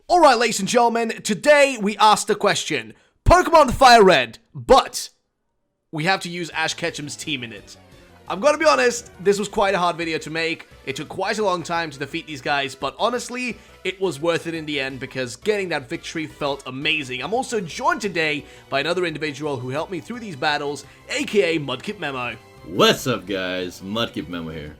Alright, ladies and gentlemen, today we asked the question, Pokemon Fire Red, but we have to use Ash Ketchum's team in it. I'm gonna be honest, this was quite a hard video to make. It took quite a long time to defeat these guys, but honestly, it was worth it in the end because getting that victory felt amazing. I'm also joined today by another individual who helped me through these battles, aka Mudkip Memo. What's up, guys? Mudkip Memo here.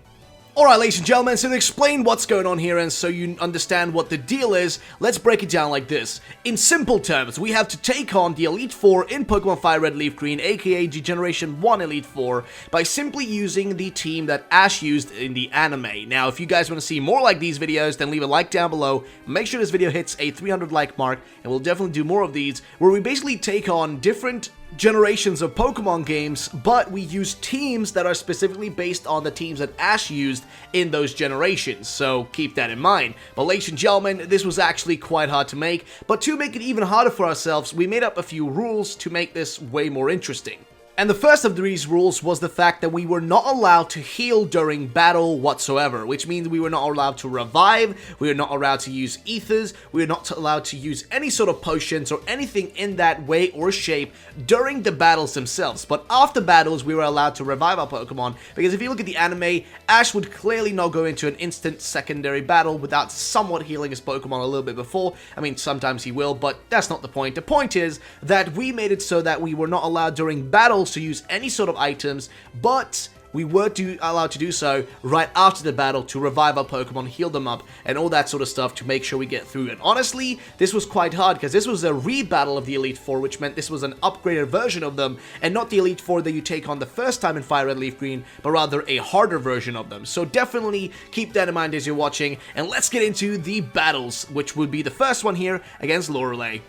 Alright, ladies and gentlemen, so to explain what's going on here and so you understand what the deal is, let's break it down like this. In simple terms, we have to take on the Elite Four in Pokemon Fire Red Leaf Green, aka the Generation 1 Elite Four, by simply using the team that Ash used in the anime. Now, if you guys want to see more like these videos, then leave a like down below. Make sure this video hits a 300 like mark, and we'll definitely do more of these, where we basically take on different generations of Pokemon games, but we use teams that are specifically based on the teams that Ash used in those generations, so keep that in mind. But ladies and gentlemen, this was actually quite hard to make, but to make it even harder for ourselves, we made up a few rules to make this way more interesting. And the first of these rules was the fact that we were not allowed to heal during battle whatsoever, which means we were not allowed to revive, we were not allowed to use ethers, we were not allowed to use any sort of potions or anything in that way or shape during the battles themselves. But after battles, we were allowed to revive our Pokemon, because if you look at the anime, Ash would clearly not go into an instant secondary battle without somewhat healing his Pokemon a little bit before. I mean, sometimes he will, but that's not the point. The point is that we made it so that we were not allowed during battles to use any sort of items, but we were allowed to do so right after the battle to revive our Pokemon, heal them up, and all that sort of stuff to make sure we get through. And honestly, this was quite hard because this was a re-battle of the Elite Four, which meant this was an upgraded version of them, and not the Elite Four that you take on the first time in Fire Red Leaf Green, but rather a harder version of them. So definitely keep that in mind as you're watching, and let's get into the battles, which would be the first one here against Lorelei.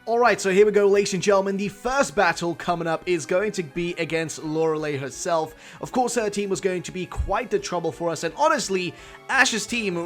Alright, so here we go, ladies and gentlemen. The first battle coming up is going to be against Lorelei herself. Of course, her team was going to be quite the trouble for us, and honestly, Ash's team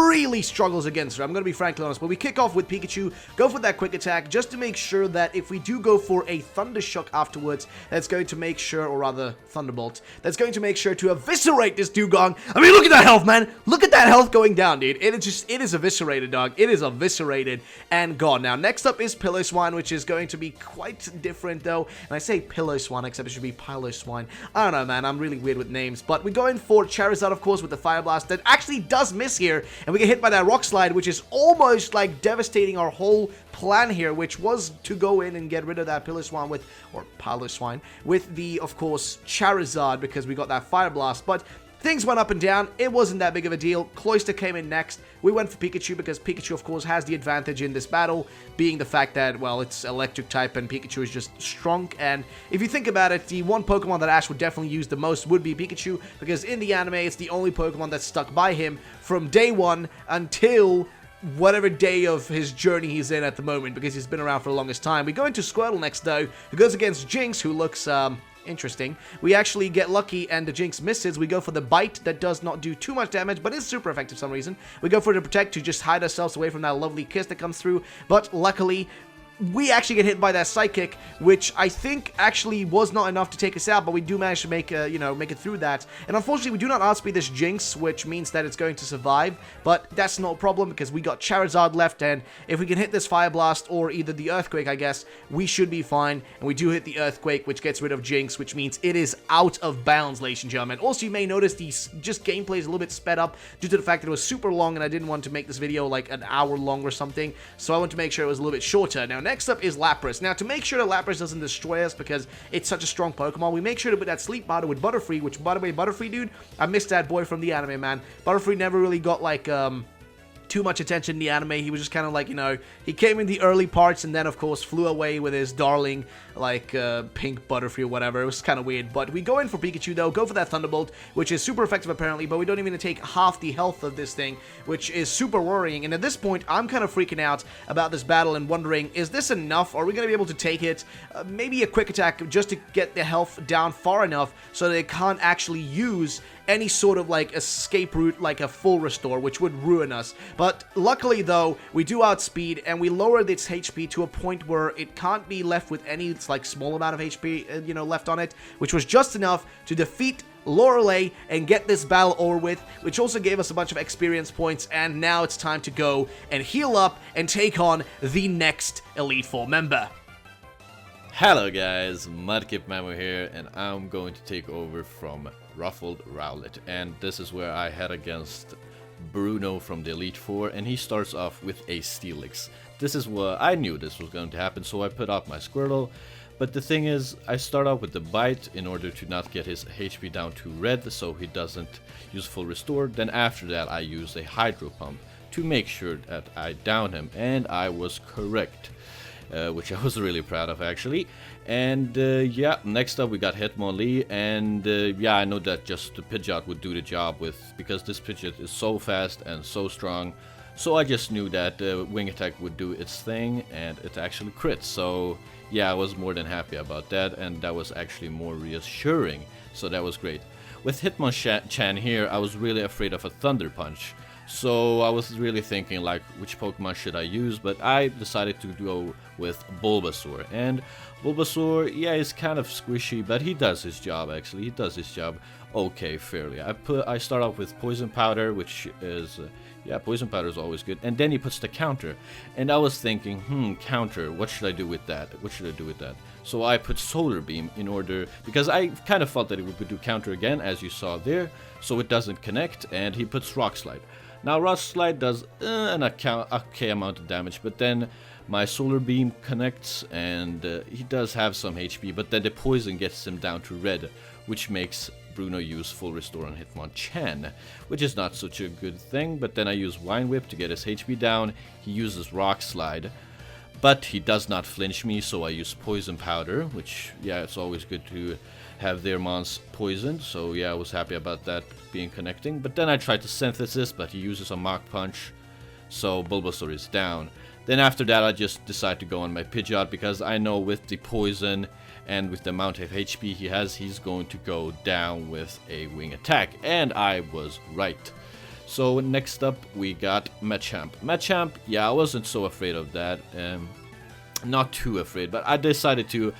really struggles against her. I'm going to be frankly honest, but we kick off with Pikachu, go for that quick attack, just to make sure that if we do go for a Thunder Shock afterwards, that's going to make sure, or rather, Thunderbolt, that's going to make sure to eviscerate this Dugong. I mean, look at that health, man! Look at that health going down, dude. It is eviscerated, dog. It is eviscerated and gone. Now, next up is Piloswine, which is going to be quite different though, and I say Piloswine except it should be Piloswine. I don't know, man, I'm really weird with names, but we go in for Charizard, of course, with the Fire Blast that actually does miss here, and we get hit by that Rock Slide, which is almost like devastating our whole plan here, which was to go in and get rid of that Piloswine with, or Piloswine, with the, of course, Charizard, because we got that Fire Blast, but things went up and down. It wasn't that big of a deal. Cloyster came in next. We went for Pikachu because Pikachu, of course, has the advantage in this battle, being the fact that, well, it's electric type and Pikachu is just strong. And if you think about it, the one Pokemon that Ash would definitely use the most would be Pikachu, because in the anime, it's the only Pokemon that's stuck by him from day one until whatever day of his journey he's in at the moment, because he's been around for the longest time. We go into Squirtle next, though, who goes against Jinx, who looks, interesting. We actually get lucky and the Jinx misses. We go for the Bite that does not do too much damage, but is super effective for some reason. We go for the Protect to just hide ourselves away from that lovely kiss that comes through, but luckily we actually get hit by that Psychic, which I think actually was not enough to take us out, but we do manage to make it through that. And unfortunately, we do not outspeed this Jinx, which means that it's going to survive, but that's no problem because we got Charizard left, and if we can hit this Fire Blast or either the Earthquake, I guess, we should be fine. And we do hit the Earthquake, which gets rid of Jinx, which means it is out of bounds, ladies and gentlemen. Also, you may notice the gameplay is a little bit sped up due to the fact that it was super long, and I didn't want to make this video like an hour long or something, so I want to make sure it was a little bit shorter. Now, next up is Lapras. Now, to make sure that Lapras doesn't destroy us because it's such a strong Pokemon, we make sure to put that Sleep Powder with Butterfree, which, by the way, Butterfree, dude, I missed that boy from the anime, man. Butterfree never really got, like, too much attention in the anime. He was just kind of like, you know, he came in the early parts and then, of course, flew away with his darling, like, pink Butterfree or whatever. It was kind of weird, but we go in for Pikachu, though, go for that Thunderbolt, which is super effective, apparently, but we don't even take half the health of this thing, which is super worrying, and at this point, I'm kind of freaking out about this battle and wondering, is this enough? Are we going to be able to take it? Maybe a quick attack just to get the health down far enough so that it can't actually use any sort of like escape route like a full restore, which would ruin us. But luckily though, we do outspeed and we lowered its HP to a point where it can't be left with any like small amount of HP, left on it, which was just enough to defeat Lorelei and get this battle over with, which also gave us a bunch of experience points, and now it's time to go and heal up and take on the next Elite Four member. Hello guys, Mudkip Memo here, and I'm going to take over from Ruffled Rowlet, and this is where I head against Bruno from the Elite Four, and he starts off with a Steelix. This is what I knew this was going to happen, so I put out my Squirtle. But the thing is, I start out with the Bite in order to not get his HP down to red, so he doesn't use full restore. Then after that, I use a Hydro Pump to make sure that I down him, and I was correct, which I was really proud of actually. And yeah, next up we got Hitmonlee, and yeah, I know that just the Pidgeot would do the job because this Pidgeot is so fast and so strong. So I just knew that Wing Attack would do its thing, and it actually crits. So yeah, I was more than happy about that, and that was actually more reassuring. So that was great. With Hitmonchan here, I was really afraid of a Thunder Punch. So I was really thinking like, which Pokemon should I use? But I decided to go with Bulbasaur. And Bulbasaur, yeah, is kind of squishy, but he does his job actually. He does his job okay, fairly. I start off with Poison Powder, which is yeah, Poison Powder is always good. And then he puts the counter. And I was thinking, counter, what should I do with that? What should I do with that? So I put Solar Beam in order, because I kind of felt that it would do counter again, as you saw there. So it doesn't connect, and he puts Rock Slide. Now Rock Slide does an okay amount of damage, but then my Solar Beam connects, and he does have some HP, but then the poison gets him down to red, which makes Bruno use full restore on Hitmonchan, which is not such a good thing. But then I use Wine Whip to get his HP down. He uses Rock Slide, but he does not flinch me, so I use Poison Powder, which, yeah, it's always good to have their mons poisoned. So yeah, I was happy about that being connecting. But then I tried to Synthesis, but he uses a Mach Punch, so Bulbasaur is down. Then after that, I just decide to go on my Pidgeot, because I know with the poison and with the amount of HP he has, he's going to go down with a Wing Attack, and I was right. So next up we got Machamp. Machamp, yeah, I wasn't so afraid of that, not too afraid, but I decided to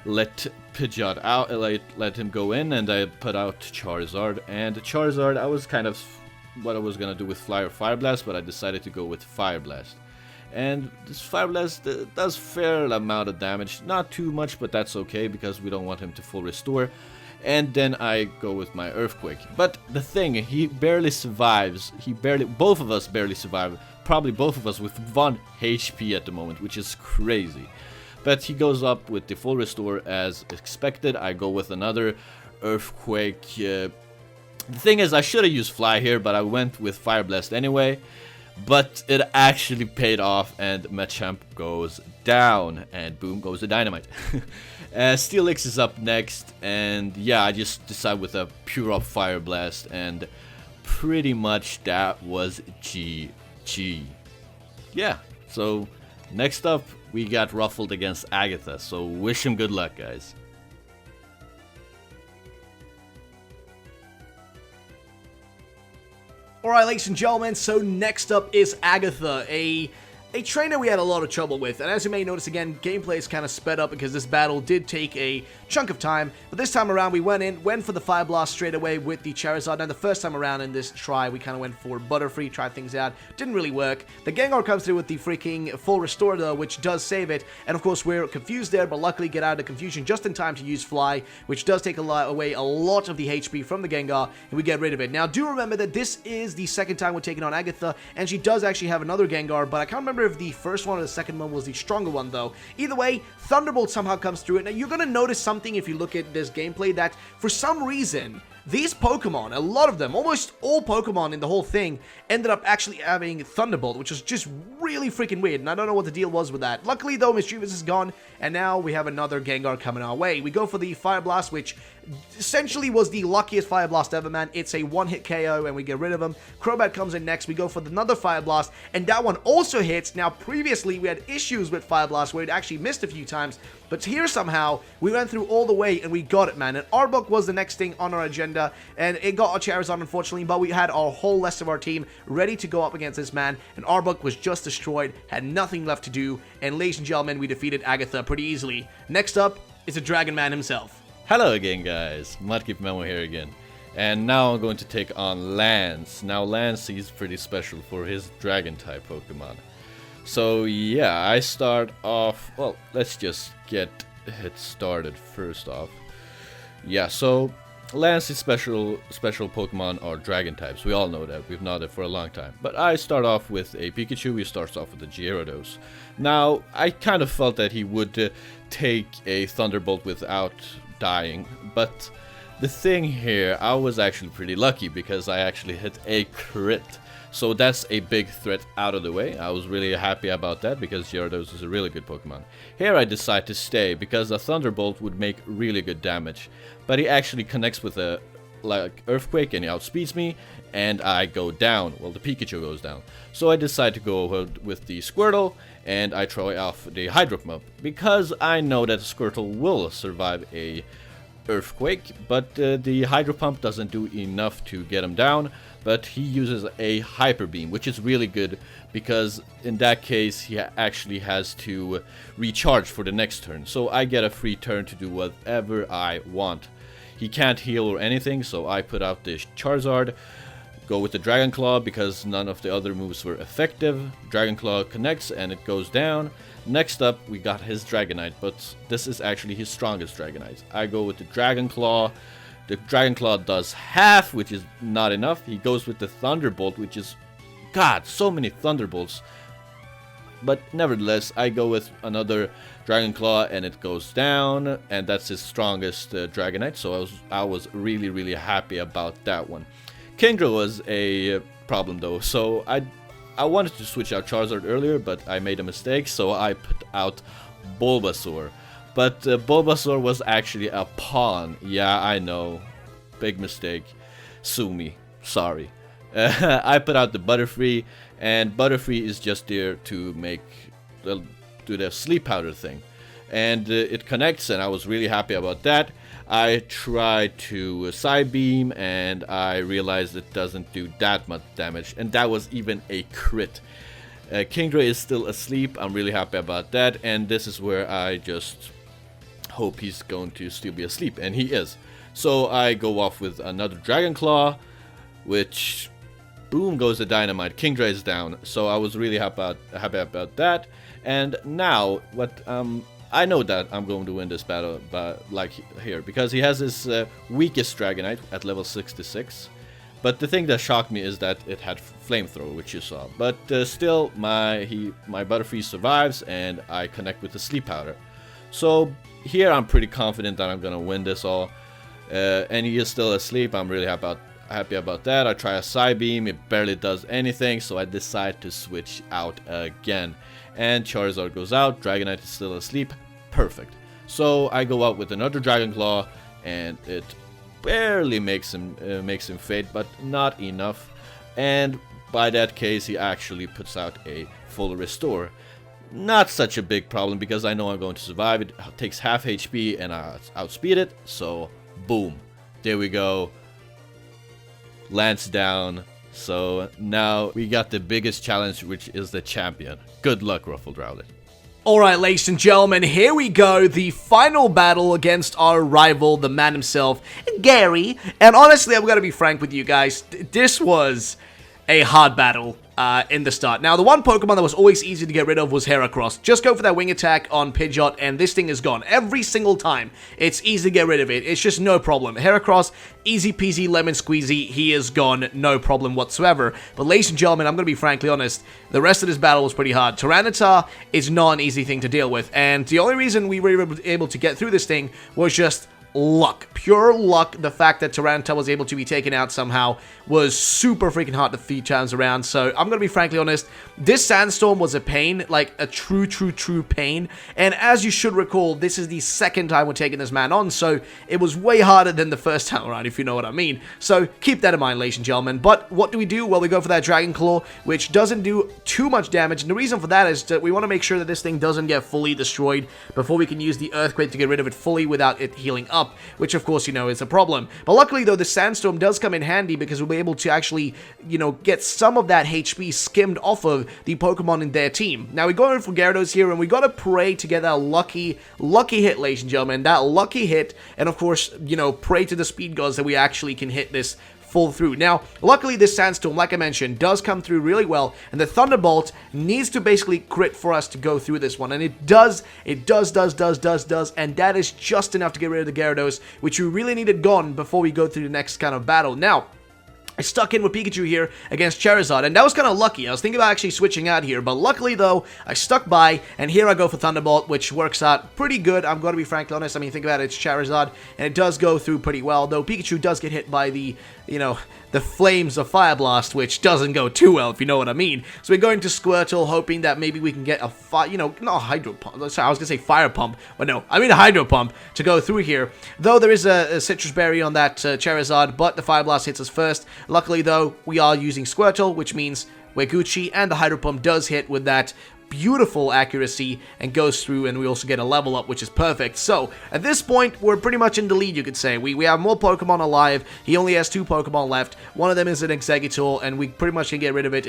let Pidgeot out, let him go in, and I put out Charizard. And Charizard, I was kind of what I was gonna do with Fly or Fire Blast, but I decided to go with Fire Blast. And this Fire Blast does fair amount of damage, not too much, but that's okay because we don't want him to full restore. And then I go with my Earthquake. But the thing, he barely survives. Both of us barely survive. Probably both of us with 1 HP at the moment, which is crazy. But he goes up with the full restore as expected. I go with another Earthquake. The thing is, I should have used Fly here, but I went with Fire Blast anyway. But it actually paid off, and Machamp goes down, and boom goes the dynamite. Steelix is up next, and yeah, I just decided with a pure up Fire Blast, and pretty much that was GG. Yeah, so next up we got Ruffled against Agatha, so wish him good luck, guys. Alright, ladies and gentlemen, so next up is Agatha, a trainer we had a lot of trouble with, and as you may notice again, gameplay is kind of sped up because this battle did take a chunk of time, but this time around we went for the Fire Blast straight away with the Charizard. Now the first time around in this try, we kind of went for Butterfree, tried things out, didn't really work. The Gengar comes through with the freaking full restore though, which does save it, and of course we're confused there, but luckily get out of the confusion just in time to use Fly, which does take away a lot of the HP from the Gengar, and we get rid of it. Now do remember that this is the second time we're taking on Agatha, and she does actually have another Gengar, but I can't remember if the first one or the second one was the stronger one though. Either way, Thunderbolt somehow comes through it. Now you're gonna notice something if you look at this gameplay, that for some reason these Pokemon, a lot of them, almost all Pokemon in the whole thing, ended up actually having Thunderbolt, which was just really freaking weird, and I don't know what the deal was with that. Luckily though, Mischievous is gone, and now we have another Gengar coming our way. We go for the Fire Blast, which essentially was the luckiest Fire Blast ever, man. It's a one-hit KO, and we get rid of him. Crobat comes in next. We go for another Fire Blast, and that one also hits. Now, previously, we had issues with Fire Blast where it actually missed a few times, but here somehow, we went through all the way, and we got it, man. And Arbok was the next thing on our agenda, and it got our Charizard, unfortunately, but we had our whole rest of our team ready to go up against this man, and Arbok was just destroyed, had nothing left to do, and ladies and gentlemen, we defeated Agatha pretty easily. Next up is the Dragon Man himself. Hello again, guys. Mudkip Memo here again. And now I'm going to take on Lance. Now Lance is pretty special for his dragon type Pokemon. So yeah, I start off, well, let's just get it started first off. Yeah, so Lance's special Pokemon are dragon types. We all know that. We've known it for a long time. But I start off with a Pikachu. He starts off with a Gyarados. Now, I kind of felt that he would take a Thunderbolt without dying. But the thing here, I was actually pretty lucky because I actually hit a crit. So that's a big threat out of the way. I was really happy about that because Gyarados is a really good Pokemon. Here I decide to stay because a Thunderbolt would make really good damage. But he actually connects with a Earthquake and he outspeeds me and I go down. Well, the Pikachu goes down. So I decide to go with the Squirtle and I try off the Hydro Pump because I know that the Squirtle will survive a Earthquake, but the Hydro Pump doesn't do enough to get him down. But he uses a Hyper Beam, which is really good because in that case he actually has to recharge for the next turn. So I get a free turn to do whatever I want. He can't heal or anything, so I put out the Charizard, go with the Dragon Claw because none of the other moves were effective. Dragon Claw connects and it goes down. Next up we got his Dragonite, but this is actually his strongest Dragonite. I go with the Dragon Claw. The Dragon Claw does half, which is not enough. He goes with the Thunderbolt, which is, God, so many Thunderbolts. But nevertheless, I go with another Dragon Claw and it goes down. And that's his strongest Dragonite. So I was really, really happy about that one. Kingdra was a problem though. So I wanted to switch out Charizard earlier, but I made a mistake. So I put out Bulbasaur. But Bulbasaur was actually a pawn. Yeah, I know. Big mistake. Sue me. Sorry. I put out the Butterfree, and Butterfree is just there to do the sleep powder thing. And it connects, and I was really happy about that. I tried to Psybeam, and I realized it doesn't do that much damage, and that was even a crit. Kingdra is still asleep. I'm really happy about that, and this is where I just hope he's going to still be asleep, and he is. So I go off with another Dragon Claw, which boom goes the Dynamite. Kingdra is down, so I was really happy about that. And now what I know that I'm going to win this battle, but like here, because he has his weakest Dragonite at level 66. But the thing that shocked me is that it had Flamethrower, which you saw. But still, my Butterfree survives, and I connect with the Sleep Powder. So here I'm pretty confident that I'm gonna win this all. And he is still asleep. I'm really happy about that. I try a Psybeam, it barely does anything, so I decide to switch out again. And Charizard goes out, Dragonite is still asleep. Perfect. So I go out with another Dragon Claw, and it barely makes him fade, but not enough. And by that case, he actually puts out a full restore. Not such a big problem because I know I'm going to survive. It takes half HP and I outspeed it. So, boom. There we go. Lance down. So, now we got the biggest challenge, which is the champion. Good luck, Ruffled Rowlet. Alright, ladies and gentlemen, here we go. The final battle against our rival, the man himself, Gary. And honestly, I'm going to be frank with you guys. This was a hard battle in the start. Now, the one Pokemon that was always easy to get rid of was Heracross. Just go for that wing attack on Pidgeot, and this thing is gone. Every single time, it's easy to get rid of it. It's just no problem. Heracross, easy peasy, lemon squeezy, he is gone. No problem whatsoever. But ladies and gentlemen, I'm going to be frankly honest, the rest of this battle was pretty hard. Tyranitar is not an easy thing to deal with, and the only reason we were able to get through this thing was just luck. Pure luck. The fact that Tyranitar was able to be taken out somehow was super freaking hard to defeat times around. So I'm gonna be frankly honest, this Sandstorm was a pain, like a true pain. And as you should recall, this is the second time we're taking this man on, so it was way harder than the first time around, if you know what I mean. So keep that in mind, ladies and gentlemen. But what do? Well, we go for that Dragon Claw, which doesn't do too much damage. And the reason for that is that we want to make sure that this thing doesn't get fully destroyed before we can use the Earthquake to get rid of it fully without it healing up. up, which of course, you know, is a problem. But luckily though, the Sandstorm does come in handy because we'll be able to actually, you know, get some of that HP skimmed off of the Pokemon in their team. Now we go in for Gyarados here, and we gotta pray to get that lucky hit, ladies and gentlemen, that lucky hit, and of course, you know, pray to the speed gods that we actually can hit this full through. Now, luckily this Sandstorm, like I mentioned, does come through really well, and the Thunderbolt needs to basically crit for us to go through this one, and it does, and that is just enough to get rid of the Gyarados, which we really needed gone before we go through the next kind of battle. Now, I stuck in with Pikachu here against Charizard, and that was kind of lucky. I was thinking about actually switching out here, but luckily though, I stuck by, and here I go for Thunderbolt, which works out pretty good. I'm going to be frankly honest. I mean, think about it, it's Charizard, and it does go through pretty well, though Pikachu does get hit by the, you know, the flames of Fire Blast, which doesn't go too well, if you know what I mean. So we're going to Squirtle, hoping that maybe we can get a not a Hydro Pump. Sorry, I was going to say Fire Pump, but no, I mean a Hydro Pump to go through here. Though there is a Citrus Berry on that Charizard, but the Fire Blast hits us first. Luckily, though, we are using Squirtle, which means we're Gucci, and the Hydro Pump does hit with that beautiful accuracy and goes through, and we also get a level up, which is perfect. So at this point, we're pretty much in the lead, you could say. We have more Pokemon alive. He only has 2 Pokemon left. One of them is an Exeggutor, and we pretty much can get rid of it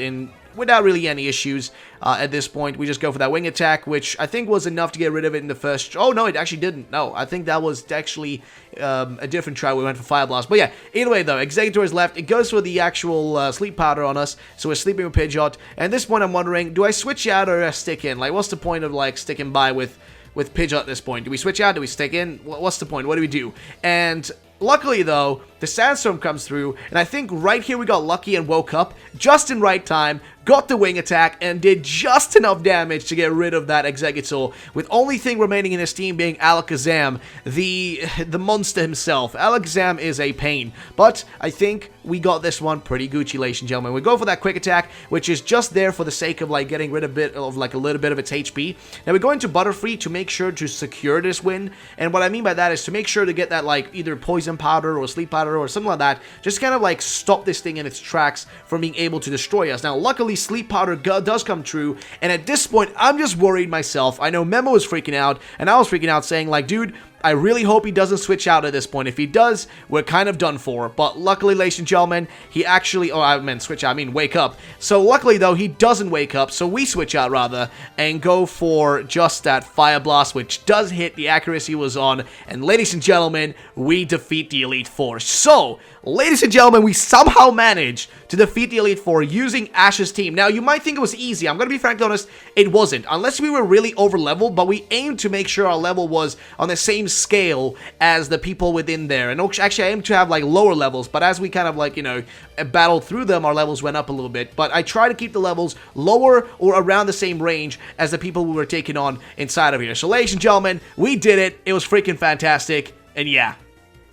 without really any issues. At this point, we just go for that Wing Attack, which I think was enough to get rid of it in the first... Oh, no, it actually didn't. No, I think that was actually a different try. We went for Fire Blast. But yeah, either way, though, Exeggutor is left. It goes for the actual Sleep Powder on us, so we're sleeping with Pidgeot. And at this point, I'm wondering, do I switch out or stick in? Like, what's the point of, like, sticking by with Pidgeot at this point? Do we switch out? Do we stick in? What's the point? What do we do? And luckily, though, the Sandstorm comes through, and I think right here we got lucky and woke up just in right time, got the Wing Attack, and did just enough damage to get rid of that Exeggutor, with only thing remaining in his team being Alakazam, the monster himself. Alakazam is a pain, but I think we got this one pretty Gucci, ladies and gentlemen. We go for that Quick Attack, which is just there for the sake of, like, getting rid of a little bit of its HP. Now, we go into Butterfree to make sure to secure this win, and what I mean by that is to make sure to get that, like, either Poison Powder or Sleep Powder or something like that, just kind of, like, stop this thing in its tracks from being able to destroy us. Now, luckily, Sleep Powder does come true, and at this point, I'm just worried myself. I know Memo is freaking out, and I was freaking out saying, like, dude, I really hope he doesn't switch out at this point. If he does, we're kind of done for. But luckily, ladies and gentlemen, he actually... Oh, I meant switch out. I mean wake up. So luckily, though, he doesn't wake up. So we switch out, rather, and go for just that Fire Blast, which does hit. The accuracy was on. And ladies and gentlemen, we defeat the Elite Four. So, ladies and gentlemen, we somehow managed to defeat the Elite Four using Ash's team. Now, you might think it was easy. I'm going to be frankly honest, it wasn't. Unless we were really over-leveled, but we aimed to make sure our level was on the same scale as the people within there. And actually, I aimed to have, like, lower levels, but as we kind of, like, you know, battled through them, our levels went up a little bit. But I try to keep the levels lower or around the same range as the people we were taking on inside of here. So, ladies and gentlemen, we did it. It was freaking fantastic. And yeah.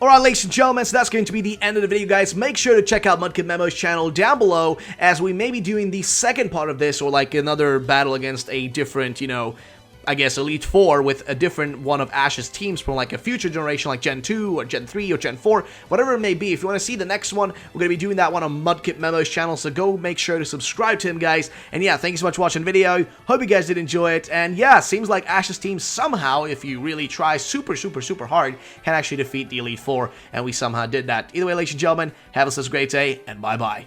Alright, ladies and gentlemen, so that's going to be the end of the video, guys. Make sure to check out Mudkip Memo's channel down below, as we may be doing the second part of this, or like another battle against a different, you know, I guess, Elite Four with a different one of Ash's teams from, like, a future generation, like Gen 2 or Gen 3 or Gen 4, whatever it may be. If you want to see the next one, we're going to be doing that one on Mudkip Memo's channel, so go make sure to subscribe to him, guys. And yeah, thank you so much for watching the video. Hope you guys did enjoy it. And yeah, seems like Ash's team somehow, if you really try super hard, can actually defeat the Elite Four, and we somehow did that. Either way, ladies and gentlemen, have a great day, and bye-bye.